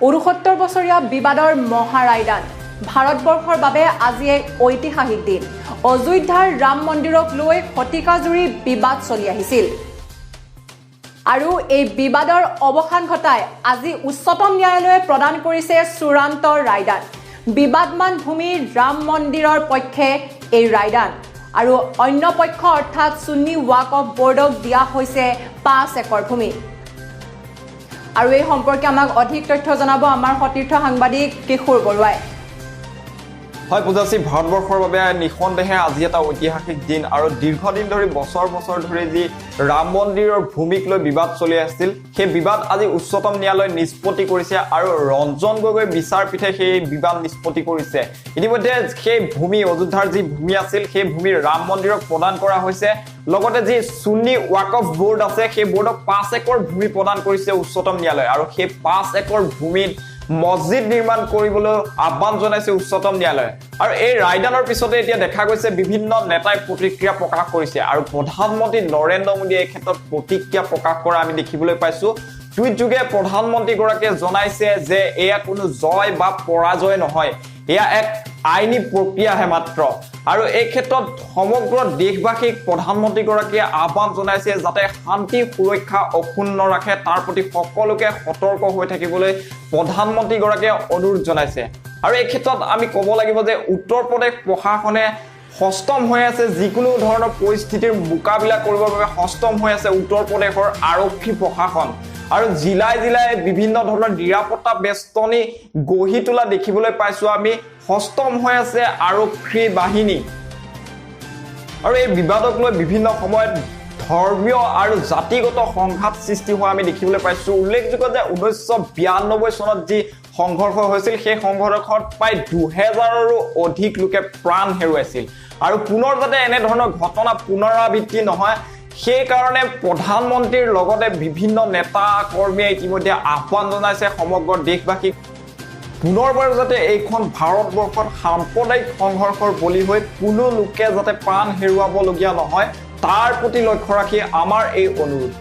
৬৯ বছৰীয়া বিবাদৰ মহাৰায়দান ভাৰতবৰ্ষৰ বাবে আজি এক ঐতিহাসিক দিন। অযোধ্যাৰ ৰাম মন্দিৰক লৈ শতিকাজুৰি বিবাদ চলি আহিছিল আৰু এই বিবাদৰ অৱসান ঘটাই আজি উচ্চতম ন্যায়ালয়ে প্ৰদান কৰিছে চূড়ান্ত ৰায়দান। বিবাদমান ভূমি ৰাম মন্দিৰৰ পক্ষে এই ৰায়দান আৰু অন্য পক্ষ অৰ্থাৎ সুন্নী ৱাকফ বোৰ্ডক দিয়া হৈছে ৫ একৰ ভূমি। আৰু এই সম্পৰ্কে আমাক অধিক তথ্য জনাব আমাৰ সতীৰ্থ সাংবাদিক কিশোৰ বৰুৱাই। হয় পূজাশ্ৰী, ভাৰতবৰ্ষৰ বাবে নিঃসন্দেহে আজি এটা ঐতিহাসিক দিন আৰু দীৰ্ঘদিন ধৰি বছৰ ধৰি যি ৰাম মন্দিৰৰ ভূমিক লৈ বিবাদ চলি আছিল, সেই বিবাদ আজি উচ্চতম ন্যায়ালয়ে নিষ্পত্তি কৰিছে আৰু ৰঞ্জন গগৈ বিচাৰপীঠে সেই বিবাদ নিষ্পত্তি কৰিছে। ইতিমধ্যে সেই ভূমি অযোধ্যাৰ যি ভূমি আছিল সেই ভূমি ৰাম মন্দিৰক প্ৰদান কৰা হৈছে। লগতে যি সুন্নী ৱাকফ বোৰ্ড আছে সেই বোৰ্ডক ৫ একৰ ভূমি প্ৰদান কৰিছে উচ্চতম ন্যায়ালয়ে আৰু সেই ৫ একৰ ভূমিত মছজিদ নিৰ্মাণ কৰিবলৈ আহ্বান জনাইছে উচ্চতম ন্যায়ালয়ে। আৰু এই ৰায়দানৰ পিছতে এতিয়া দেখা গৈছে বিভিন্ন নেতাই প্ৰতিক্ৰিয়া প্ৰকাশ কৰিছে আৰু প্ৰধানমন্ত্ৰী নৰেন্দ্ৰ মোদীয়ে এই ক্ষেত্ৰত প্ৰতিক্ৰিয়া প্ৰকাশ কৰা আমি দেখিবলৈ পাইছো। টুইট যোগে প্ৰধানমন্ত্ৰীগৰাকীয়ে জনাইছে যে এয়া কোনো জয় বা পৰাজয় নহয়, এয়া এক আইনী প্ৰক্ৰিয়াহে মাত্ৰ। আৰু এই ক্ষেত্ৰত সমগ্ৰ দেশবাসীক প্ৰধানমন্ত্ৰীগৰাকীয়ে আহ্বান জনাইছে যাতে শান্তি সুৰক্ষা অক্ষুণ্ণ ৰাখে, তাৰ প্ৰতি সকলোকে সতৰ্ক হৈ থাকিবলৈ প্ৰধানমন্ত্ৰীগৰাকীয়ে অনুৰোধ জনাইছে। আৰু এই ক্ষেত্ৰত আমি ক'ব লাগিব যে উত্তৰ প্ৰদেশ প্ৰশাসনে সষ্টম হৈ আছে, যিকোনো ধৰণৰ পৰিস্থিতিৰ মোকাবিলা কৰিবৰ বাবে সষ্টম হৈ আছে উত্তৰ প্ৰদেশৰ আৰক্ষী প্ৰশাসন। আৰু জিলাই জিলাই বিভিন্ন ধৰণৰ নিৰাপত্তা বেষ্টনী গঢ়ি তোলা দেখিবলৈ পাইছো আমি। সষ্টম হৈ আছে আৰক্ষী বাহিনী। আৰু এই বিবাদক লৈ বিভিন্ন সময়ত ধৰ্মীয় আৰু জাতিগত সংঘাত সৃষ্টি হোৱা আমি দেখিবলৈ পাইছো। উল্লেখযোগ্য যে 1992 চনত যি সংঘৰ্ষ হৈছিল সেই সংঘৰ্ষত প্ৰায় 2000ৰো অধিক লোকে প্ৰাণ হেৰুৱাইছিল। আৰু পুনৰ যাতে এনেধৰণৰ ঘটনা পুনৰাবৃত্তি নহয় সেইকাৰণে প্ৰধানমন্ত্ৰীৰ লগতে বিভিন্ন নেতা কৰ্মীয়ে ইতিমধ্যে আহ্বান জনাইছে সমগ্ৰ দেশবাসীক পুনৰবাৰ যাতে এইখন ভাৰতবৰ্ষত সাম্প্ৰদায়িক সংঘৰ্ষৰ বলি হৈ কোনো লোকে যাতে প্ৰাণ হেৰুৱাবলগীয়া নহয় তাৰ প্ৰতি লক্ষ্য ৰাখি আমাৰ এই অনুৰোধ।